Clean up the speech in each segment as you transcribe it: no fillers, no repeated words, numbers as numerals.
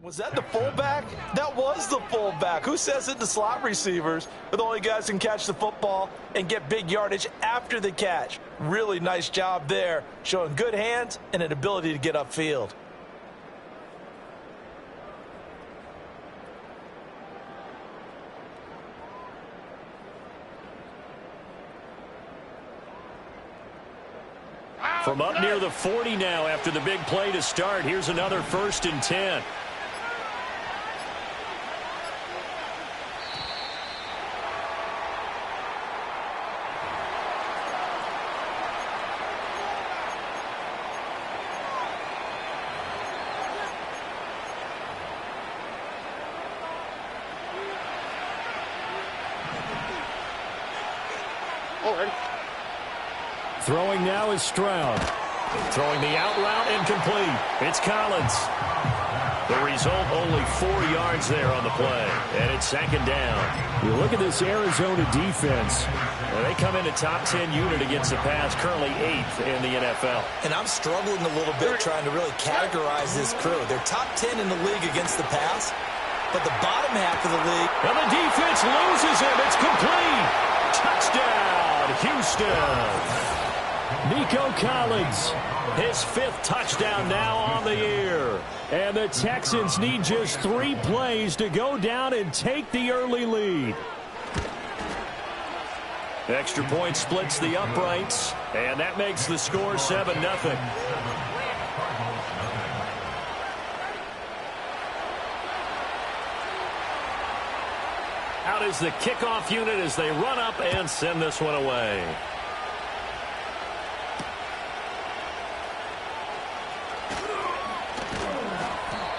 Was that the fullback? That was the fullback. Who says it? The slot receivers are the only guys who can catch the football and get big yardage after the catch. Really nice job there, showing good hands and an ability to get upfield. From up near the 40 now after the big play to start. Here's another 1st and 10. Throwing now is Stroud. Throwing the out route incomplete. It's Collins. The result, only 4 yards there on the play. And it's 2nd down. You look at this Arizona defense. Well, they come in a top 10 unit against the pass, currently 8th in the NFL. And I'm struggling a little bit trying to really categorize this crew. They're top 10 in the league against the pass, but the bottom half of the league. And the defense loses him. It's complete. Touchdown, Houston. Nico Collins, his 5th touchdown now on the year. And the Texans need just 3 plays to go down and take the early lead. Extra point splits the uprights, and that makes the score 7-0. Out is the kickoff unit as they run up and send this one away.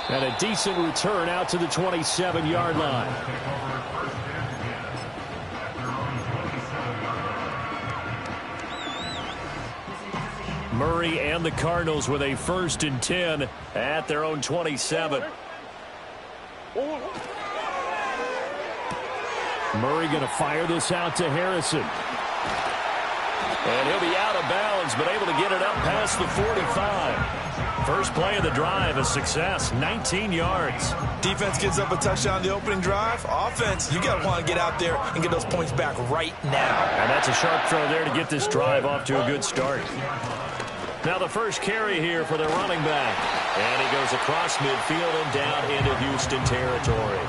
And a decent return out to the 27-yard line. Murray and the Cardinals with a 1st and 10 at their own 27. Murray going to fire this out to Harrison. And he'll be out of bounds, but able to get it up past the 45. First play of the drive, a success, 19 yards. Defense gives up a touchdown the opening drive. Offense, you got to want to get out there and get those points back right now. And that's a sharp throw there to get this drive off to a good start. Now the first carry here for the running back. And he goes across midfield and down into Houston territory.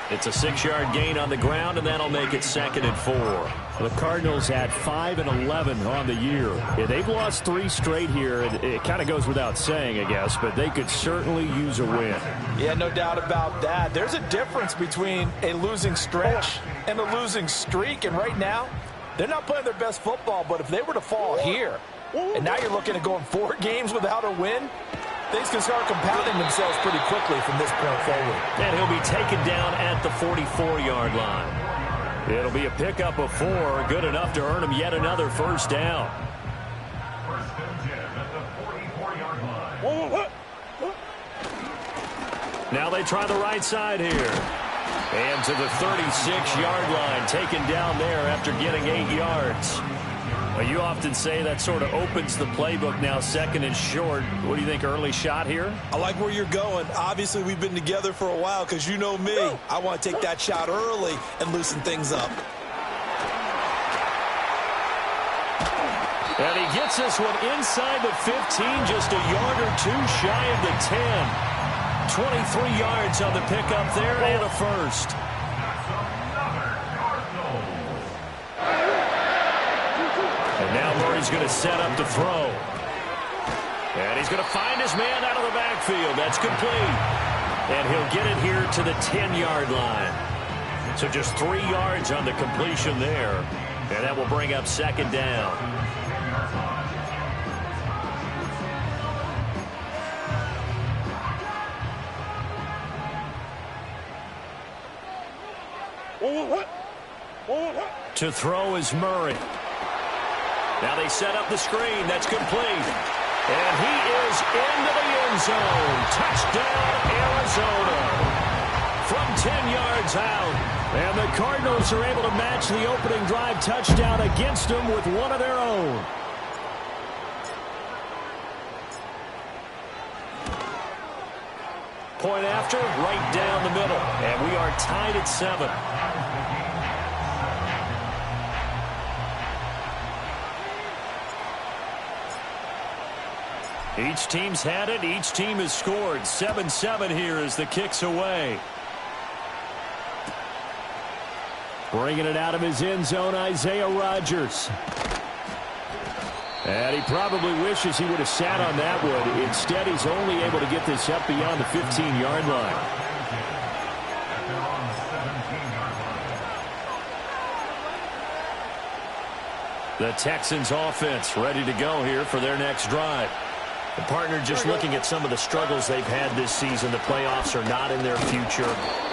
It's a 6-yard gain on the ground, and that'll make it 2nd and 4. The Cardinals at 5-11 on the year. Yeah, they've lost 3 straight here. It kind of goes without saying, I guess, but they could certainly use a win. Yeah, no doubt about that. There's a difference between a losing stretch and a losing streak, and right now, they're not playing their best football, but if they were to fall here, and now you're looking at going 4 games without a win, things can start compounding themselves pretty quickly from this point forward. And he'll be taken down at the 44-yard line. It'll be a pickup of 4, good enough to earn him yet another 1st down. Now they try the right side here. And to the 36-yard line, taken down there after getting 8 yards. Well, you often say that sort of opens the playbook now, 2nd and short. What do you think, early shot here? I like where you're going. Obviously, we've been together for a while because you know me. I want to take that shot early and loosen things up. And he gets this one inside the 15, just a yard or 2 shy of the 10. 23 yards on the pickup there and a 1st. Now Murray's going to set up to throw. And he's going to find his man out of the backfield. That's complete. And he'll get it here to the 10-yard line. So just 3 yards on the completion there. And that will bring up 2nd down. To throw is Murray. Now they set up the screen. That's complete. And he is into the end zone. Touchdown, Arizona. From 10 yards out. And the Cardinals are able to match the opening drive touchdown against them with one of their own. point after, right down the middle. And we are tied at 7. Each team's had it. Each team has scored. 7-7 here as the kick's away. Bringing it out of his end zone, Isaiah Rodgers. And he probably wishes he would have sat on that one. Instead, he's only able to get this up beyond the 15-yard line. The Texans offense ready to go here for their next drive. The partner just looking at some of the struggles they've had this season. The playoffs are not in their future.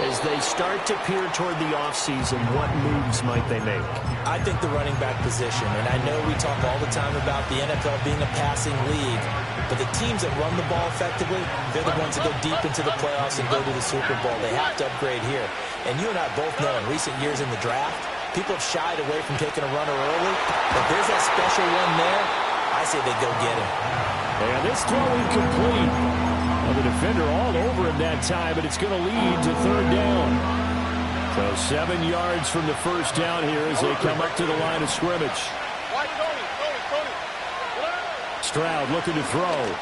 As they start to peer toward the offseason, what moves might they make? I think the running back position, and I know we talk all the time about the NFL being a passing league, but the teams that run the ball effectively, they're the ones that go deep into the playoffs and go to the Super Bowl. They have to upgrade here. And you and I both know in recent years in the draft, people have shied away from taking a runner early, but there's that special one there. I say they go get him. And this throw incomplete. Well, the defender all over him that time, but it's going to lead to third down. So 7 yards from the first down here as they come up to the line of scrimmage. Stroud looking to throw.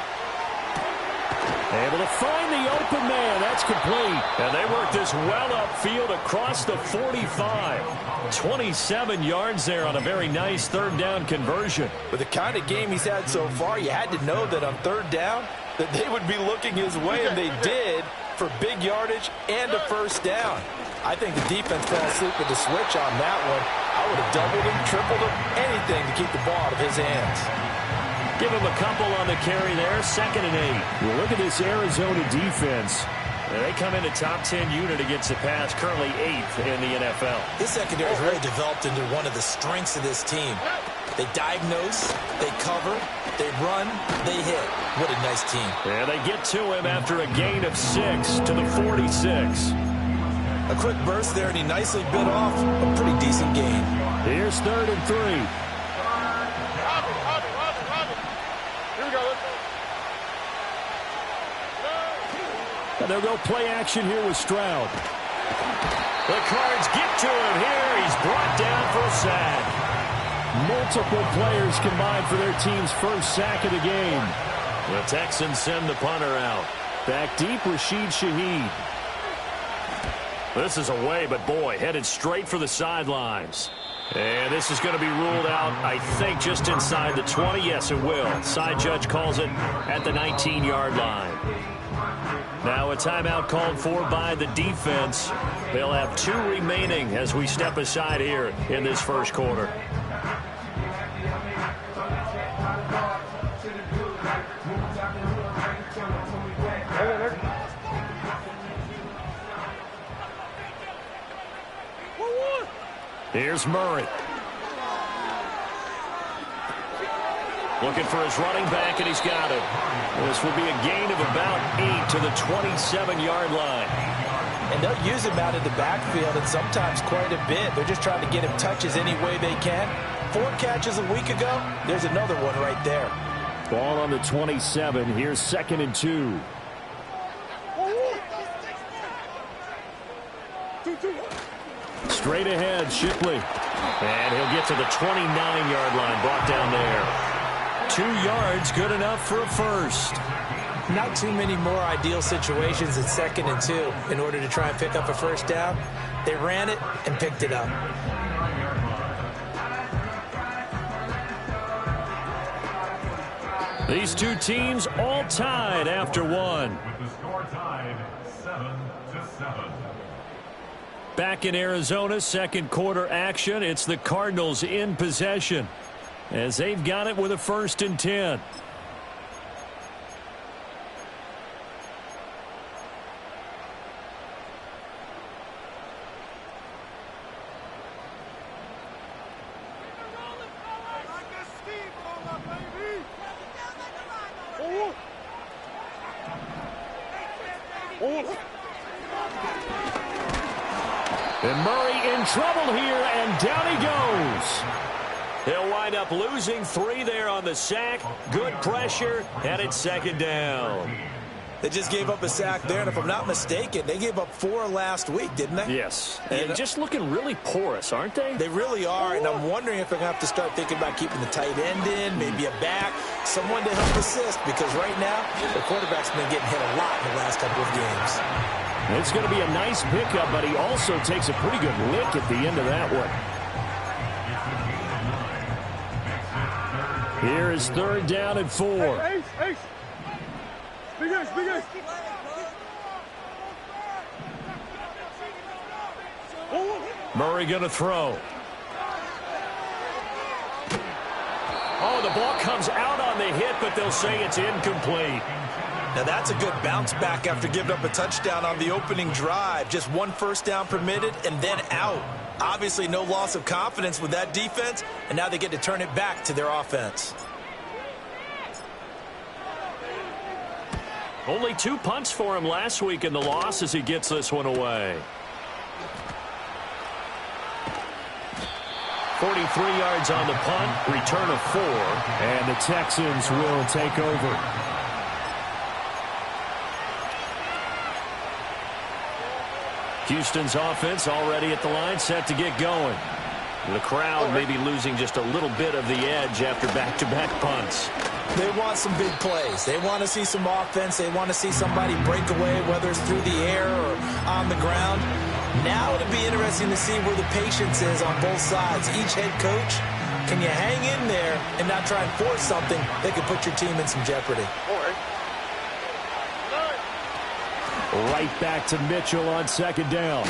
Able to find the open man. That's complete. And they work this well upfield across the 45. 27 yards there on a very nice third down conversion. With the kind of game he's had so far, you had to know that on third down that they would be looking his way, and they did for big yardage and a first down. I think the defense fell asleep with the switch on that one. I would have doubled him, tripled him, anything to keep the ball out of his hands. Give him a couple on the carry there, 2nd and 8. Well, look at this Arizona defense. They come in a top 10 unit against the pass, currently 8th in the NFL. This secondary has really developed into one of the strengths of this team. They diagnose, they cover, they run, they hit. What a nice team. And they get to him after a gain of 6 to the 46. A quick burst there, and he nicely bit off a pretty decent gain. Here's 3rd and 3. And they'll go play action here with Stroud. The Cards get to him here. He's brought down for a sack. Multiple players combined for their team's first sack of the game. The Texans send the punter out. Back deep, Rashid Shaheed. This is away, but boy, headed straight for the sidelines. And this is going to be ruled out, I think, just inside the 20. Yes, it will. Side judge calls it at the 19-yard line. Now a timeout called for by the defense. They'll have 2 remaining as we step aside here in this first quarter. Here's Murray. Looking for his running back, and he's got it. This will be a gain of about 8 to the 27-yard line. And they'll use him out of the backfield, and sometimes quite a bit. They're just trying to get him touches any way they can. 4 catches a week ago. There's another one right there. Ball on the 27. Here's 2nd and 2. Straight ahead, Shipley. And he'll get to the 29-yard line, brought down there. 2 yards, good enough for a first. Not too many more ideal situations in 2nd and 2 in order to try and pick up a first down. They ran it and picked it up. These 2 teams all tied after 1. With the score tied 7-7. Back in Arizona, second quarter action. It's the Cardinals in possession as they've got it with a 1st and 10. And Murray in trouble here, and down he goes. He'll wind up losing 3 there on the sack. Good pressure, and it's 2nd down. They just gave up a sack there, and if I'm not mistaken, they gave up 4 last week, didn't they? Yes. And just looking really porous, aren't they? They really are, and I'm wondering if they're going to have to start thinking about keeping the tight end in, maybe a back, someone to help assist, because right now, the quarterback's been getting hit a lot in the last couple of games. It's going to be a nice pickup, but he also takes a pretty good lick at the end of that one. Here is 3rd down and 4. Ace. Big Ace. Murray going to throw. Oh, the ball comes out on the hit, but they'll say it's incomplete. Now that's a good bounce back after giving up a touchdown on the opening drive. Just 1 first down permitted and then out. Obviously no loss of confidence with that defense, and now they get to turn it back to their offense. Only 2 punts for him last week in the loss as he gets this one away. 43 yards on the punt, return of 4, and the Texans will take over. Houston's offense already at the line, set to get going. The crowd may be losing just a little bit of the edge after back-to-back punts. They want some big plays. They want to see some offense. They want to see somebody break away, whether it's through the air or on the ground. Now it'll be interesting to see where the patience is on both sides. Each head coach, can you hang in there and not try and force something that could put your team in some jeopardy? Right back to Mitchell on 2nd down.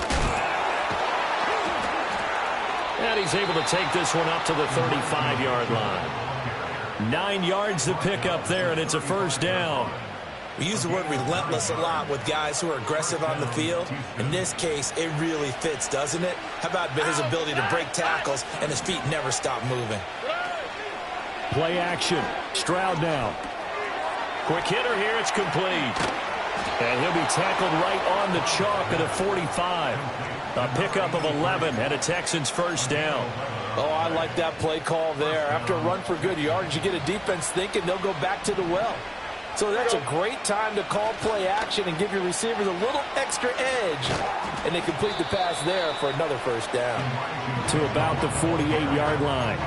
And he's able to take this one up to the 35-yard line. 9 yards to pick up there, and it's a 1st down. We use the word relentless a lot with guys who are aggressive on the field. In this case, it really fits, doesn't it? How about his ability to break tackles and his feet never stop moving? Play action. Stroud now. Quick hitter here. It's complete. And he'll be tackled right on the chalk at a 45. A pickup of 11 and a Texans 1st down. Oh, I like that play call there. After a run for good yards, you get a defense thinking they'll go back to the well. So that's a great time to call play action and give your receivers a little extra edge. And they complete the pass there for another 1st down. To about the 48-yard line.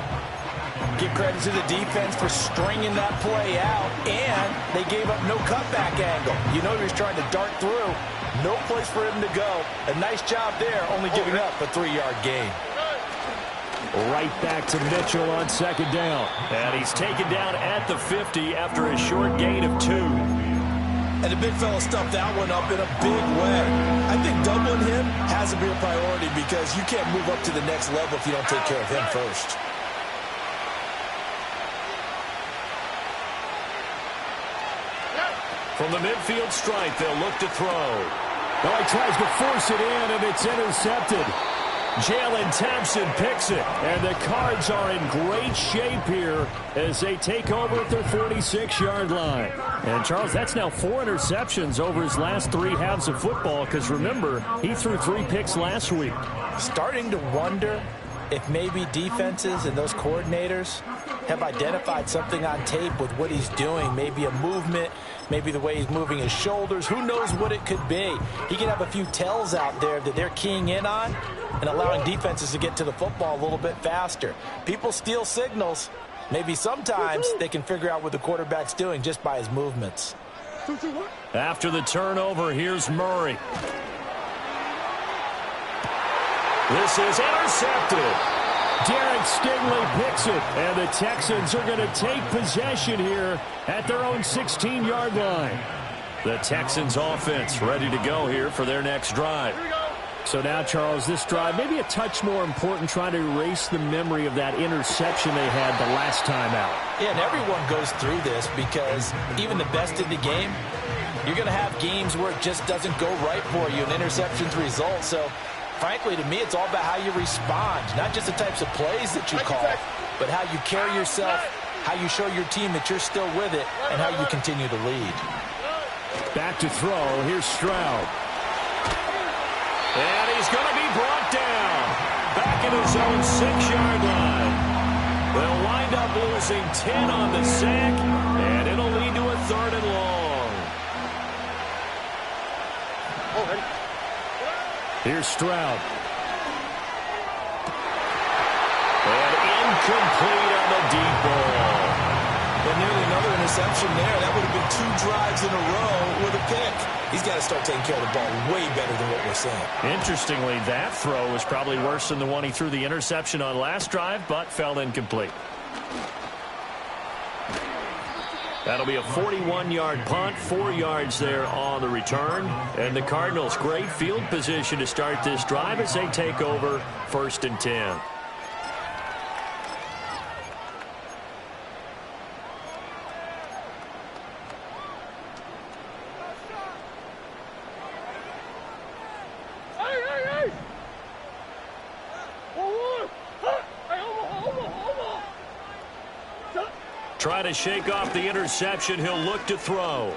Give credit to the defense for stringing that play out, and they gave up no cutback angle. You know he was trying to dart through. No place for him to go. A nice job there, only giving up a 3-yard gain. Right back to Mitchell on 2nd down. And he's taken down at the 50 after a short gain of 2. And the big fella stuffed that one up in a big way. I think doubling him has to be a priority because you can't move up to the next level if you don't take care of him first. From the midfield stripe, they'll look to throw. Oh, he tries to force it in, and it's intercepted. Jalen Thompson picks it, and the Cards are in great shape here as they take over at their 46-yard line. And, Charles, that's now 4 interceptions over his last 3 halves of football because, remember, he threw 3 picks last week. Starting to wonder if maybe defenses and those coordinators have identified something on tape with what he's doing, maybe a movement, maybe the way he's moving his shoulders. Who knows what it could be? He can have a few tells out there that they're keying in on and allowing defenses to get to the football a little bit faster. People steal signals. Maybe sometimes they can figure out what the quarterback's doing just by his movements. After the turnover, here's Murray. This is intercepted. Derek Stingley picks it, and the Texans are going to take possession here at their own 16-yard line. The Texans offense ready to go here for their next drive. So now, Charles, this drive maybe a touch more important, trying to erase the memory of that interception they had the last time out. Yeah, and everyone goes through this because even the best in the game, you're going to have games where it just doesn't go right for you, and interceptions result. So frankly, to me, it's all about how you respond, not just the types of plays that you call, but how you carry yourself, how you show your team that you're still with it, and how you continue to lead. Back to throw. Here's Stroud. And he's going to be brought down. Back at his own 6-yard line. They'll wind up losing 10 on the sack, and it'll lead to a 3rd and long. Here's Stroud. And incomplete on the deep ball. But nearly another interception there. That would have been 2 drives in a row with a pick. He's got to start taking care of the ball way better than what we're seeing. Interestingly, that throw was probably worse than the one he threw the interception on last drive, but fell incomplete. That'll be a 41-yard punt, 4 yards there on the return. And the Cardinals, great field position to start this drive as they take over 1st and 10. Try to shake off the interception. He'll look to throw.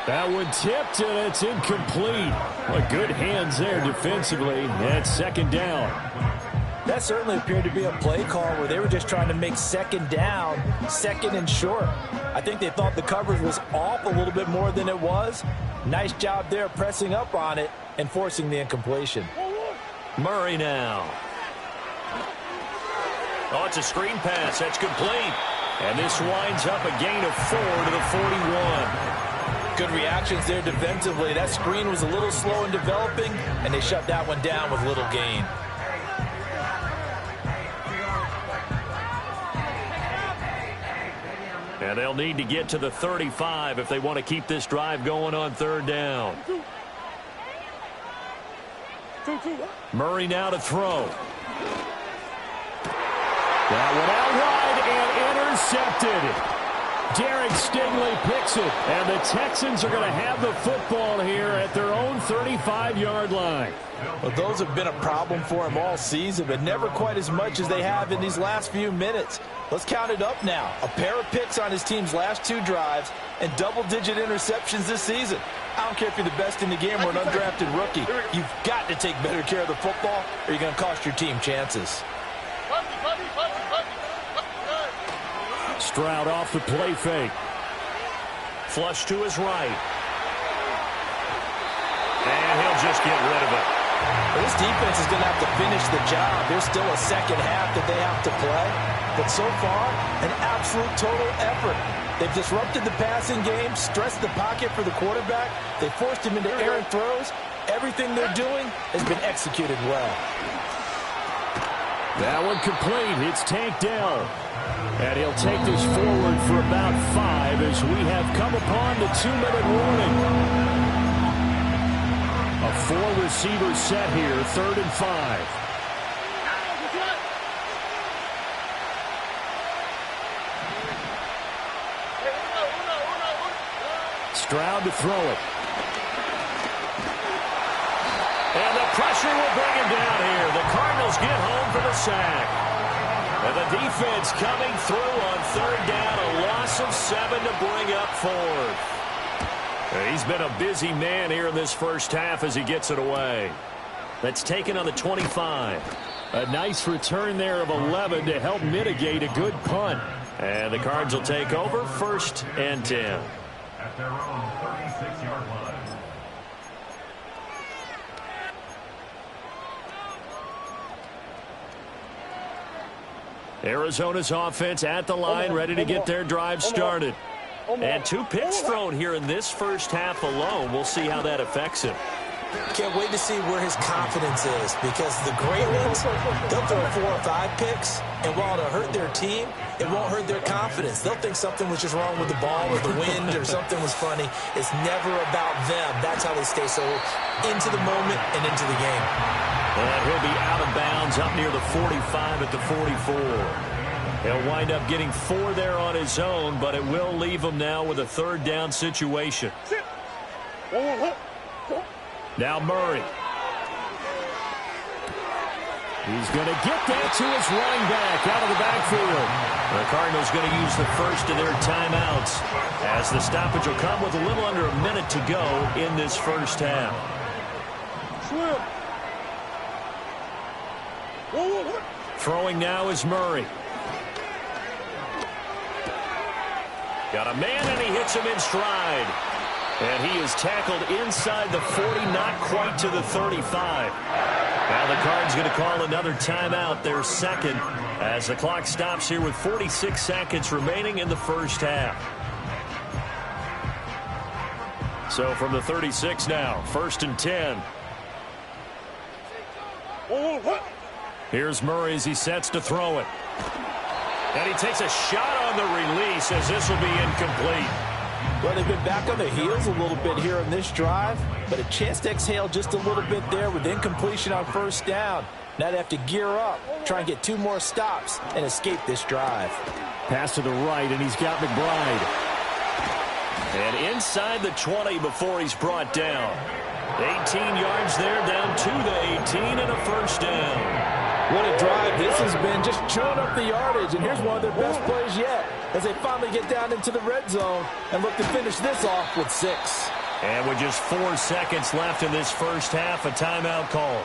That one tipped, and it's incomplete. Well, good hands there defensively. That's 2nd down. That certainly appeared to be a play call where they were just trying to make 2nd down, 2nd and short. I think they thought the coverage was off a little bit more than it was. Nice job there pressing up on it and forcing the incompletion. Murray now. Oh, it's a screen pass. That's complete. And this winds up a gain of 4 to the 41. Good reactions there defensively. That screen was a little slow in developing, and they shut that one down with little gain. And they'll need to get to the 35 if they want to keep this drive going on 3rd down. Murray now to throw. That one out wide and intercepted. Derek Stingley picks it. And the Texans are going to have the football here at their own 35-yard line. Well, those have been a problem for him all season, but never quite as much as they have in these last few minutes. Let's count it up now. A pair of picks on his team's last 2 drives and double-digit interceptions this season. I don't care if you're the best in the game or an undrafted rookie. You've got to take better care of the football or you're going to cost your team chances. Stroud off the play fake. Flush to his right. And he'll just get rid of it. Well, this defense is going to have to finish the job. There's still a second half that they have to play. But so far, an absolute total effort. They've disrupted the passing game, stressed the pocket for the quarterback. They forced him into errant throws. Everything they're doing has been executed well. That one complete. It's Tank Dell. And he'll take this forward for about 5 as we have come upon the 2-minute warning. A 4-receiver set here, 3rd and 5. Stroud to throw it. And the pressure will bring him down here. The Cardinals get home for the sack. And the defense coming through on 3rd down. A loss of 7 to bring up 4th. And he's been a busy man here in this first half as he gets it away. That's taken on the 25. A nice return there of 11 to help mitigate a good punt. And the Cards will take over 1st and 10. At their own 36-yard line. Arizona's offense at the line, ready to get their drive started. And 2 picks thrown here in this first half alone. We'll see how that affects him. Can't wait to see where his confidence is, because the great ones, they'll throw 4 or 5 picks, and while it'll hurt their team, it won't hurt their confidence. They'll think something was just wrong with the ball or the wind or something was funny. It's never about them. That's how they stay so into the moment and into the game. And he'll be out of bounds up near the 45 at the 44. He'll wind up getting 4 there on his own, but it will leave him now with a 3rd down situation. Now Murray. He's going to get that to his running back out of the backfield. The Cardinals going to use the first of their timeouts as the stoppage will come with a little under a minute to go in this first half. Throwing now is Murray. Got a man, and he hits him in stride. And he is tackled inside the 40, not quite to the 35. Now the Cards going to call another timeout, their second, as the clock stops here with 46 seconds remaining in the first half. So from the 36 now, 1st and 10. Here's Murray as he sets to throw it. And he takes a shot on the release as this will be incomplete. Well, they've been back on their heels a little bit here on this drive, but a chance to exhale just a little bit there with incompletion on first down. Now they have to gear up, try and get 2 more stops, and escape this drive. Pass to the right, and he's got McBride. And inside the 20 before he's brought down. 18 yards there, down to the 18, and a first down. What a drive this has been, just chewing up the yardage, and here's one of their best plays yet as they finally get down into the red zone and look to finish this off with 6. And with just 4 seconds left in this first half, a timeout call.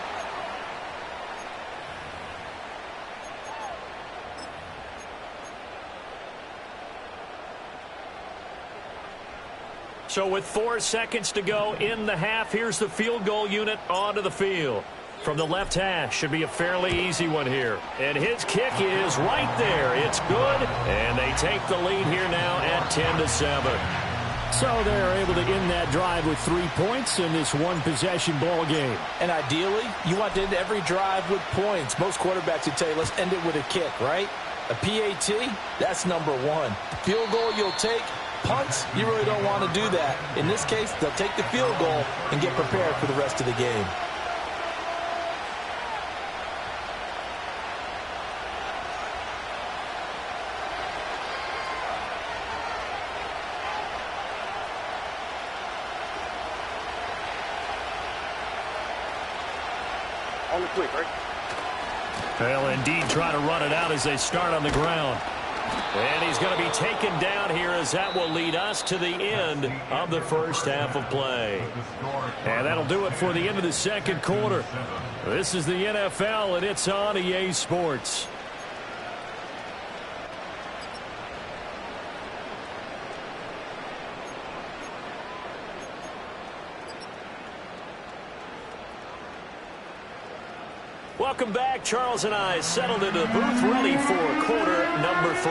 So with 4 seconds to go in the half, here's the field goal unit onto the field. From the left hash, should be a fairly easy one here. And his kick is right there. It's good, and they take the lead here now at 10-7. So they're able to end that drive with 3 points in this one-possession ball game. And ideally, you want to end every drive with points. Most quarterbacks would tell you, let's end it with a kick, right? A PAT, that's number 1. Field goal you'll take. Punts, you really don't want to do that. In this case, they'll take the field goal and get prepared for the rest of the game. On the quick, right? They'll indeed try to run it out as they start on the ground. And he's going to be taken down here as that will lead us to the end of the first half of play. And that'll do it for the end of the second quarter. This is the NFL, and it's on EA Sports. Welcome back. Charles and I settled into the booth, ready for quarter number 3.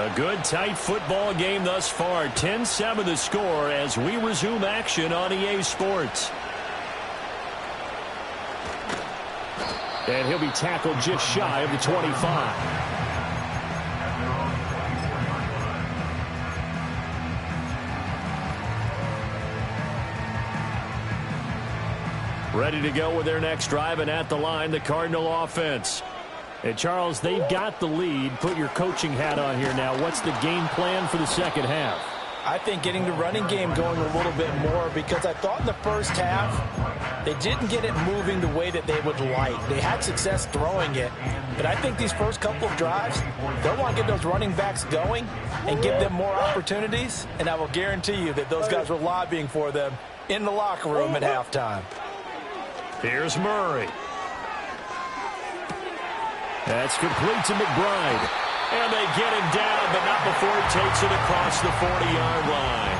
A good, tight football game thus far. 10-7 the score as we resume action on EA Sports. And he'll be tackled just shy of the 25. Ready to go with their next drive, and at the line, the Cardinal offense. And, Charles, they've got the lead. Put your coaching hat on here now. What's the game plan for the second half? I think getting the running game going a little bit more, because I thought in the first half they didn't get it moving the way that they would like. They had success throwing it, but I think these first couple of drives, they'll want to get those running backs going and give them more opportunities, and I will guarantee you that those guys were lobbying for them in the locker room at halftime. Here's Murray. That's complete to McBride. And they get him down, but not before he takes it across the 40-yard line.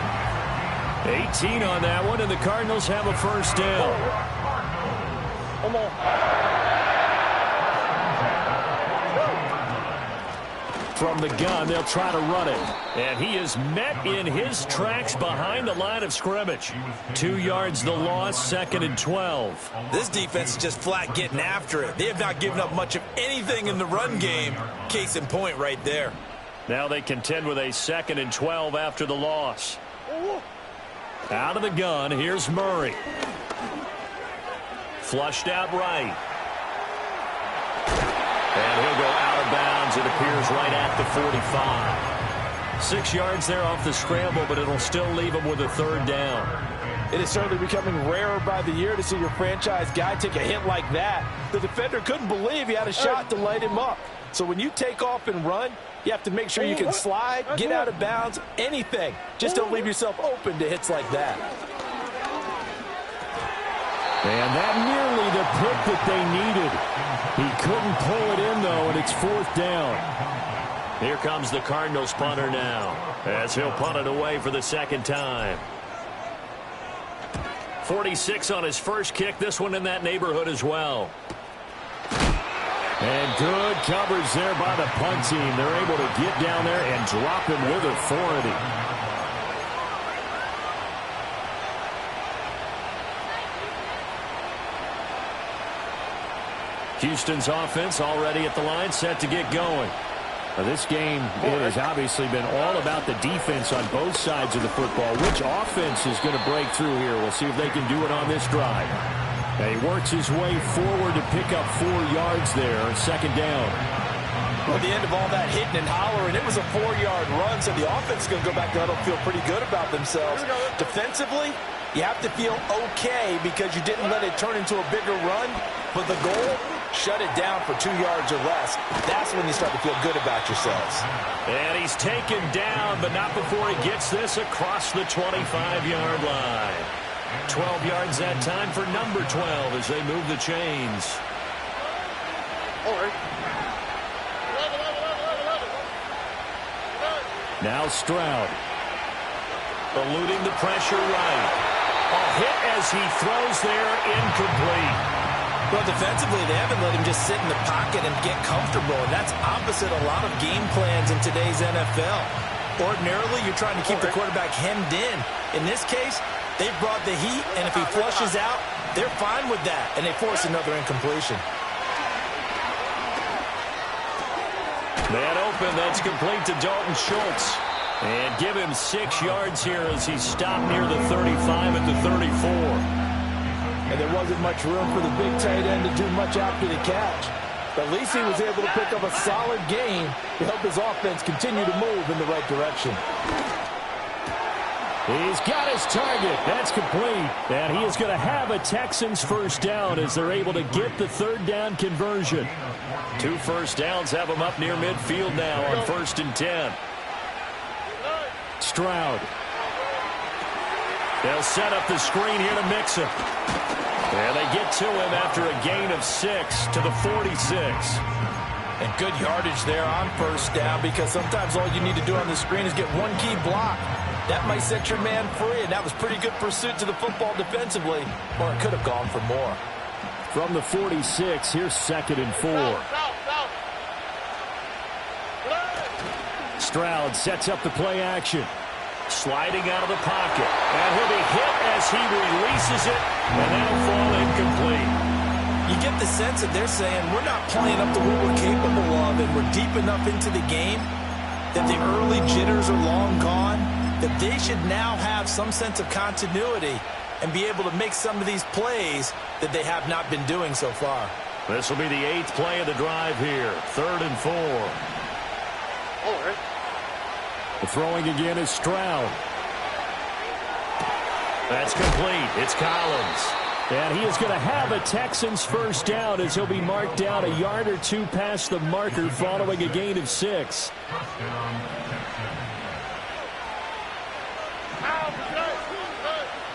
18 on that one, and the Cardinals have a first down. Come on. From the gun, they'll try to run it. And he is met in his tracks behind the line of scrimmage. 2 yards the loss, 2nd and 12. This defense is just flat getting after it. They have not given up much of anything in the run game. Case in point right there. Now they contend with a 2nd and 12 after the loss. Out of the gun, here's Murray. Flushed out right. And he'll go out of bounds, it appears, right at the 45. 6 yards there off the scramble, but it'll still leave him with a third down. It is certainly becoming rarer by the year to see your franchise guy take a hit like that. The defender couldn't believe he had a shot to light him up. So when you take off and run, you have to make sure you can slide, get out of bounds, anything. Just don't leave yourself open to hits like that. And that nearly the pick that they needed. He couldn't pull it in, though, and it's 4th down. Here comes the Cardinals punter now, as he'll punt it away for the second time. 46 on his first kick. This one in that neighborhood as well. And good coverage there by the punt team. They're able to get down there and drop him with authority. Houston's offense already at the line, set to get going. Now this game, it has obviously been all about the defense on both sides of the football. Which offense is going to break through here? We'll see if they can do it on this drive. And he works his way forward to pick up 4 yards there, second down. Well, at the end of all that hitting and hollering, it was a 4-yard run, so the offense is going to go back to huddle, feel pretty good about themselves. Defensively, you have to feel okay because you didn't let it turn into a bigger run, but the goal, shut it down for 2 yards or less. That's when you start to feel good about yourselves. And he's taken down, but not before he gets this across the 25-yard line. 12 yards that time for number 12 as they move the chains. Now Stroud. Eluding the pressure right. A hit as he throws there, incomplete. Well, defensively, they haven't let him just sit in the pocket and get comfortable, and that's opposite a lot of game plans in today's NFL. Ordinarily, you're trying to keep the quarterback hemmed in. In this case, they've brought the heat, and if he flushes out, they're fine with that, and they force another incompletion. Man open, that's complete to Dalton Schultz. And give him 6 yards here as he stopped near the 35 at the 34. And there wasn't much room for the big tight end to do much after the catch. But at least he was able to pick up a solid gain to help his offense continue to move in the right direction. He's got his target. That's complete. And he is going to have a Texans first down as they're able to get the third down conversion. 2 first downs have him up near midfield now on 1st and 10. Stroud. They'll set up the screen here to Mixon. And they get to him after a gain of 6 to the 46. And good yardage there on first down because sometimes all you need to do on the screen is get one key block. That might set your man free, and that was pretty good pursuit to the football defensively, or it could have gone for more. From the 46, here's 2nd and 4. Stroud sets up the play action. Sliding out of the pocket. And he'll be hit as he releases it, and that'll fall incomplete. You get the sense that they're saying we're not playing up to what we're capable of, and we're deep enough into the game that the early jitters are long gone, that they should now have some sense of continuity and be able to make some of these plays that they have not been doing so far. This will be the 8th play of the drive here. 3rd and 4. The throwing again is Stroud. That's complete. It's Collins. And he is going to have a Texans first down as he'll be marked down a yard or 2 past the marker following a gain of 6.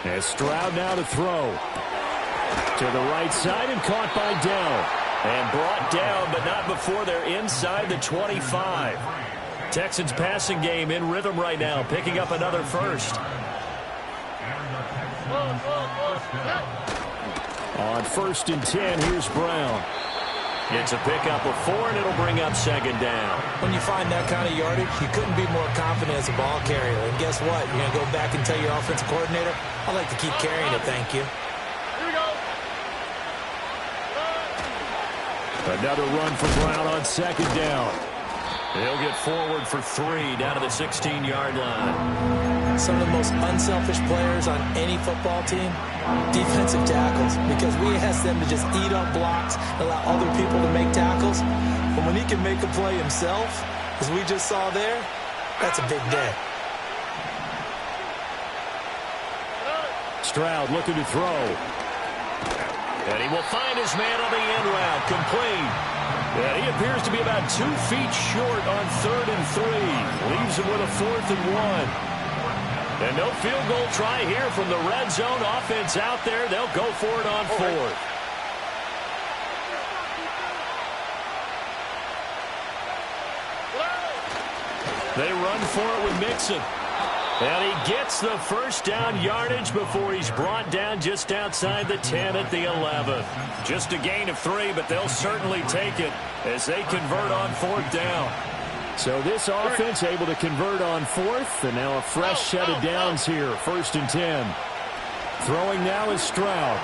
As Stroud now to throw. To the right side and caught by Dell. And brought down, but not before they're inside the 25. Texans passing game in rhythm right now, picking up another first. On 1st and 10, here's Brown. It's a pickup of 4, and it'll bring up 2nd down. When you find that kind of yardage, you couldn't be more confident as a ball carrier. And guess what? You're going to go back and tell your offensive coordinator, I'd like to keep carrying it, thank you. Another run for Brown on 2nd down. He'll get forward for 3 down to the 16-yard line. Some of the most unselfish players on any football team, defensive tackles, because we ask them to just eat up blocks, allow other people to make tackles. But when he can make a play himself, as we just saw there, that's a big day. Stroud looking to throw. And he will find his man on the end route, complete. And he appears to be about 2 feet short on 3rd and 3. Leaves him with a 4th and 1. And no field goal try here from the red zone offense out there. They'll go for it on 4th. They run for it with Mixon. And he gets the first down yardage before he's brought down just outside the 10 at the 11. Just a gain of 3, but they'll certainly take it as they convert on 4th down. So this offense able to convert on 4th, and now a fresh set of downs here, 1st and 10. Throwing now is Stroud.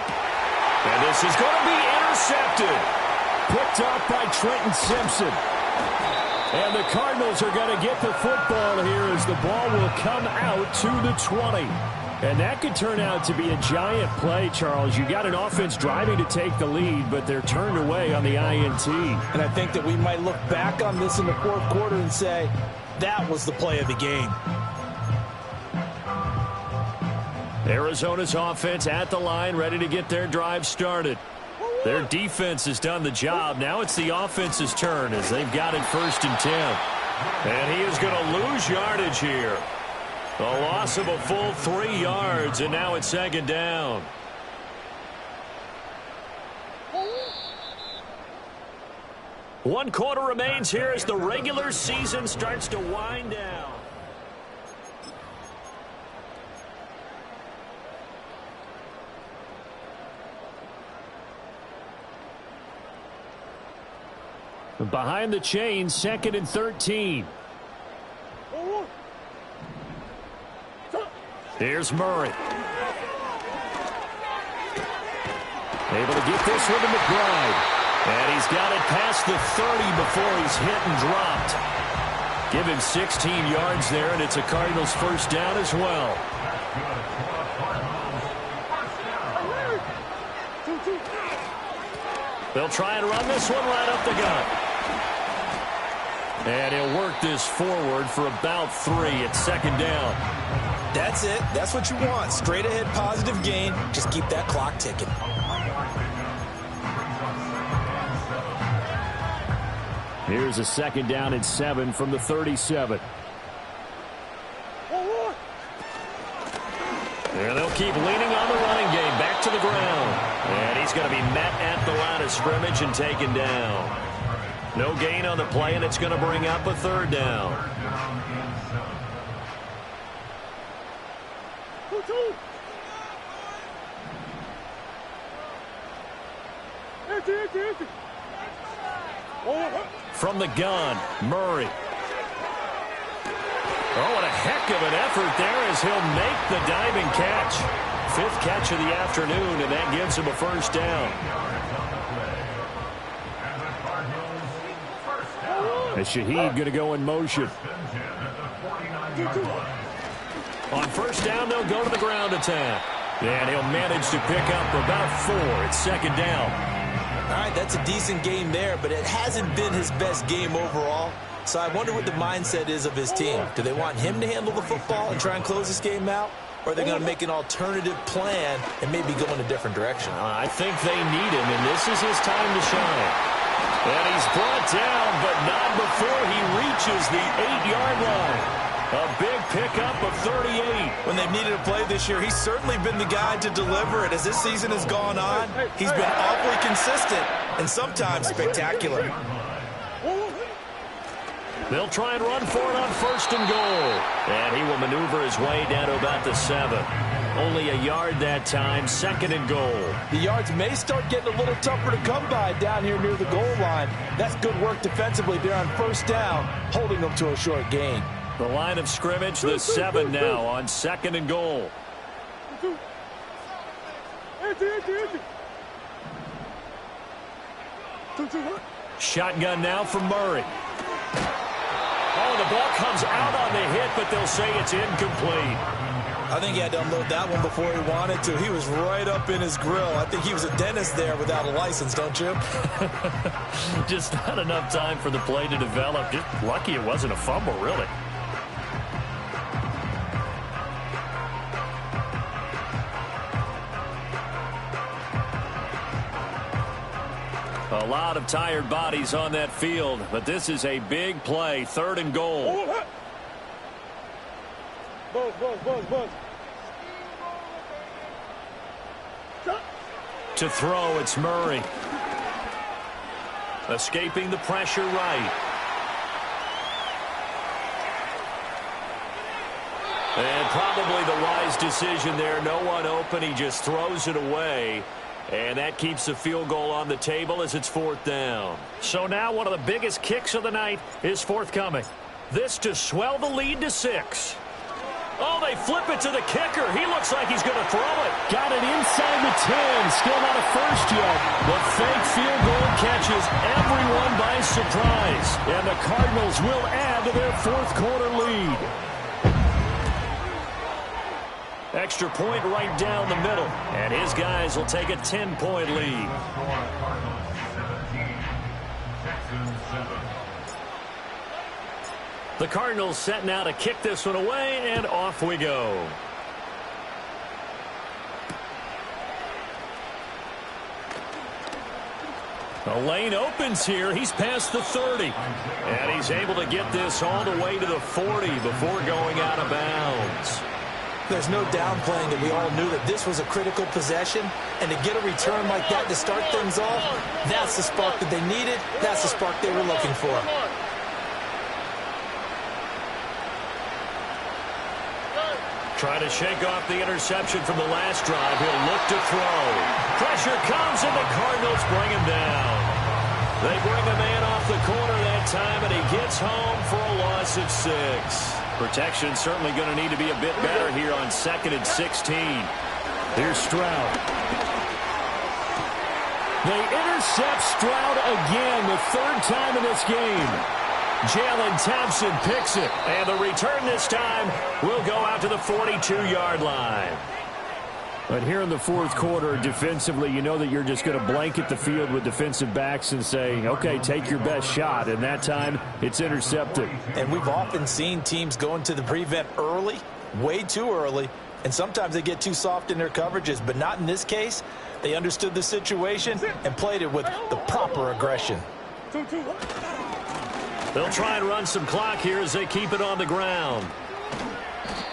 And this is going to be intercepted. Picked off by Trenton Simpson. And the Cardinals are going to get the football here as the ball will come out to the 20. And that could turn out to be a giant play, Charles. You got an offense driving to take the lead, but they're turned away on the INT. And I think that we might look back on this in the 4th quarter and say, that was the play of the game. Arizona's offense at the line, ready to get their drive started. Their defense has done the job. Now it's the offense's turn as they've got it 1st and 10. And he is going to lose yardage here. A loss of a full 3 yards, and now it's 2nd down. One quarter remains here as the regular season starts to wind down. Behind the chains, 2nd and 13. Here's Murray. Able to get this one to McBride. And he's got it past the 30 before he's hit and dropped. Give him 16 yards there, and it's a Cardinals 1st down as well. They'll try and run this one right up the gut. And he'll work this forward for about 3 at 2nd down. That's it. That's what you want. Straight ahead positive gain. Just keep that clock ticking. Here's a 2nd down and 7 from the 37. And they'll keep leaning on the running game. Back to the ground. And he's going to be met at the line of scrimmage and taken down. No gain on the play, and it's going to bring up a 3rd down. From the gun, Murray. Oh, what a heck of an effort there as he'll make the diving catch. 5th catch of the afternoon, and that gives him a 1st down. And Shaheed going to go in motion. On 1st down, they'll go to the ground attack. And he'll manage to pick up about 4 at 2nd down. All right, that's a decent game there, but it hasn't been his best game overall. So I wonder what the mindset is of his team. Do they want him to handle the football and try and close this game out? Or are they going to make an alternative plan and maybe go in a different direction? I think they need him, and this is his time to shine. And he's brought down, but not before he reaches the 8-yard line. A big pickup of 38. When they've needed a play this year, he's certainly been the guy to deliver it. As this season has gone on, he's been awfully consistent and sometimes spectacular. They'll try and run for it on 1st and goal. And he will maneuver his way down to about the 7. Only a yard that time, 2nd and goal. The yards may start getting a little tougher to come by down here near the goal line. That's good work defensively there on 1st down, holding them to a short gain. The line of scrimmage, the 7 now on 2nd and goal. Shotgun now from Murray. Oh, the ball comes out on the hit, but they'll say it's incomplete. I think he had to unload that one before he wanted to. He was right up in his grill. I think he was a dentist there without a license, don't you? Just not enough time for the play to develop. Just lucky it wasn't a fumble, really. A lot of tired bodies on that field, but this is a big play, 3rd and goal. To throw, it's Murray. Escaping the pressure right. And probably the wise decision there. No one open. He just throws it away. And that keeps the field goal on the table as it's 4th down. So now one of the biggest kicks of the night is forthcoming. This to swell the lead to 6. Oh, they flip it to the kicker. He looks like he's going to throw it. Got it inside the 10. Still not a first yet. The fake field goal catches everyone by surprise. And the Cardinals will add to their 4th quarter lead. Extra point right down the middle. And his guys will take a 10-point lead. Cardinals 17, Texans 7. The Cardinals set now to kick this one away, and off we go. The lane opens here. He's past the 30. And he's able to get this all the way to the 40 before going out of bounds. There's no downplaying that we all knew that this was a critical possession, and to get a return like that to start things off, that's the spark that they needed. That's the spark they were looking for. Trying to shake off the interception from the last drive. He'll look to throw. Pressure comes, and the Cardinals bring him down. They bring a man off the corner that time, and he gets home for a loss of 6. Protection certainly going to need to be a bit better here on 2nd and 16. Here's Stroud. They intercept Stroud again, the 3rd time in this game. Jalen Thompson picks it, and the return this time will go out to the 42-yard line. But here in the 4th quarter, defensively, you know that you're just going to blanket the field with defensive backs and say, okay, take your best shot. And that time, it's intercepted. And we've often seen teams go into the prevent early, way too early, and sometimes they get too soft in their coverages, but not in this case. They understood the situation and played it with the proper aggression. They'll try and run some clock here as they keep it on the ground.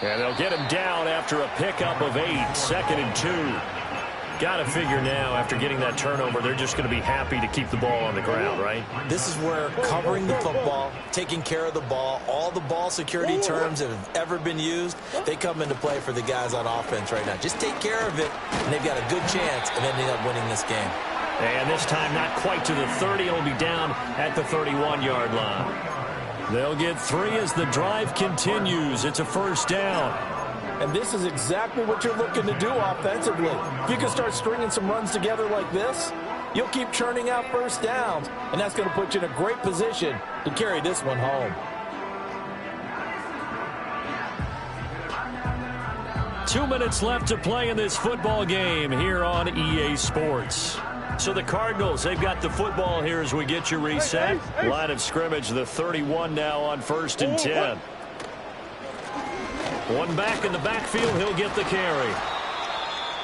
And they'll get him down after a pickup of 8, 2nd and 2. Got to figure now, after getting that turnover, they're just going to be happy to keep the ball on the ground, right? This is where covering the football, taking care of the ball, all the ball security terms that have ever been used, they come into play for the guys on offense right now. Just take care of it, and they've got a good chance of ending up winning this game. And this time not quite to the 30. It'll be down at the 31-yard line. They'll get 3 as the drive continues. It's a 1st down. And this is exactly what you're looking to do offensively. If you can start stringing some runs together like this, you'll keep churning out 1st downs, and that's going to put you in a great position to carry this one home. 2 minutes left to play in this football game here on EA Sports. So the Cardinals, they've got the football here as we get you reset. Line of scrimmage, the 31 now on 1st and 10. One back in the backfield, he'll get the carry.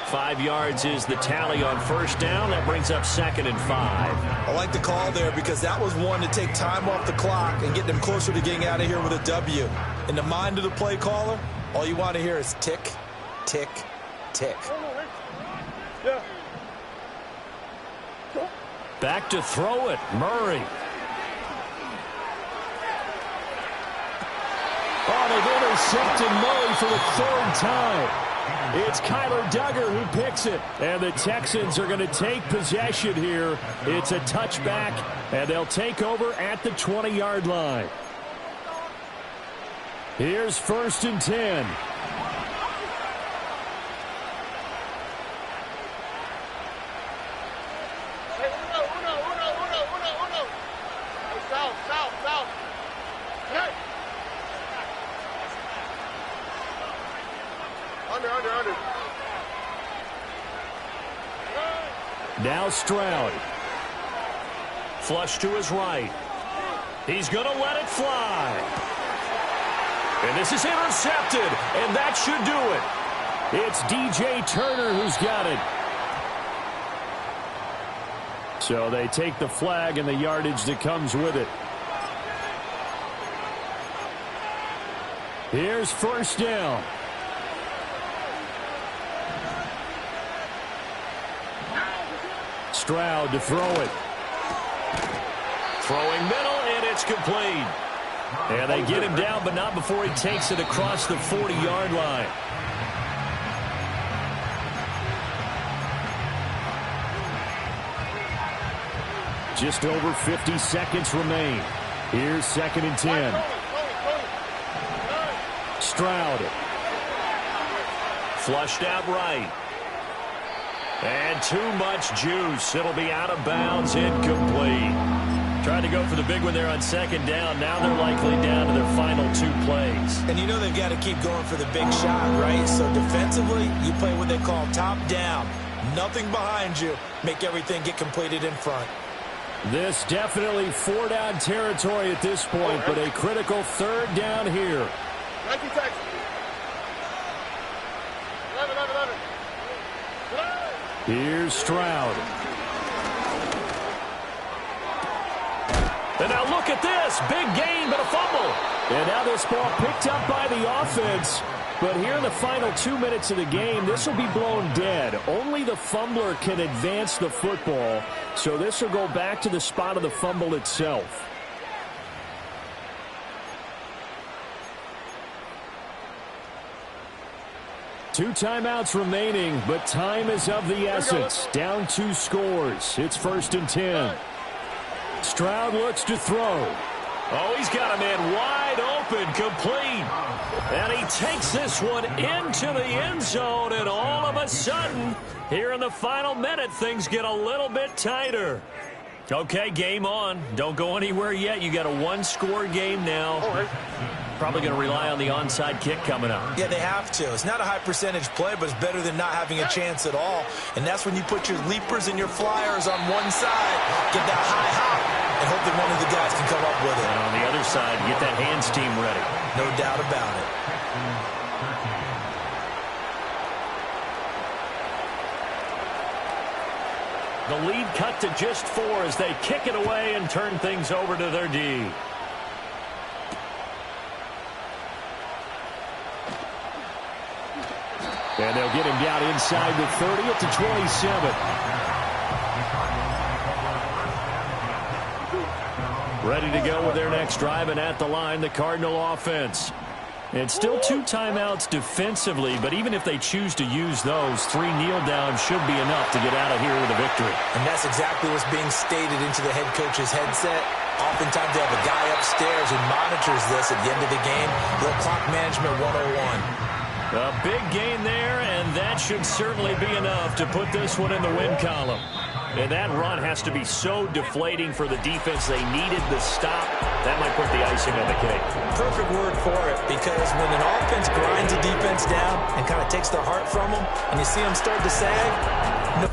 5 yards is the tally on 1st down. That brings up 2nd and 5. I like the call there because that was one to take time off the clock and get them closer to getting out of here with a W. In the mind of the play caller, all you want to hear is tick, tick, tick. Back to throw it, Murray. Oh, they've intercepted Murray for the 3rd time. It's Kyler Duggar who picks it. And the Texans are going to take possession here. It's a touchback, and they'll take over at the 20-yard line. Here's 1st and 10. Now Stroud. Flush to his right. He's going to let it fly. And this is intercepted, and that should do it. It's DJ Turner who's got it. So they take the flag and the yardage that comes with it. Here's 1st down. Stroud to throw it. Throwing middle, and it's complete. And they get him down, but not before he takes it across the 40-yard line. Just over 50 seconds remain. Here's 2nd and 10. Stroud. Flushed out right. And too much juice. It'll be out of bounds, incomplete. Tried to go for the big one there on 2nd down. Now they're likely down to their final 2 plays. And you know they've got to keep going for the big shot, right? So defensively, you play what they call top down. Nothing behind you. Make everything get completed in front. This definitely 4-down territory at this point, but a critical 3rd down here. 19 seconds. 11. Here's Stroud. And now look at this. Big gain, but a fumble. And now this ball picked up by the offense. But here in the final 2 minutes of the game, this will be blown dead. Only the fumbler can advance the football. So this will go back to the spot of the fumble itself. Two timeouts remaining, but time is of the essence. Down 2 scores. It's 1st and 10. Stroud looks to throw. Oh, he's got a man wide open, complete. And he takes this one into the end zone, and all of a sudden, here in the final minute, things get a little bit tighter. Okay, game on. Don't go anywhere yet. You got a 1-score game now. Probably going to rely on the onside kick coming up. Yeah, they have to. It's not a high percentage play, but it's better than not having a chance at all. And that's when you put your leapers and your flyers on one side, get that high hop, and hope that one of the guys can come up with it. And on the other side, get that hands team ready. No doubt about it. The lead cut to just 4 as they kick it away and turn things over to their D. And they'll get him down inside the 30 at the 27. Ready to go with their next drive, and at the line, the Cardinal offense. And still 2 timeouts defensively, but even if they choose to use those, 3 kneel downs should be enough to get out of here with a victory. And that's exactly what's being stated into the head coach's headset. Oftentimes they have a guy upstairs who monitors this at the end of the game. Little clock management 101. A big gain there, and that should certainly be enough to put this one in the win column. And that run has to be so deflating for the defense. They needed the stop. That might put the icing on the cake. Perfect word for it, because when an offense grinds a defense down and kind of takes their heart from them, and you see them start to sag, no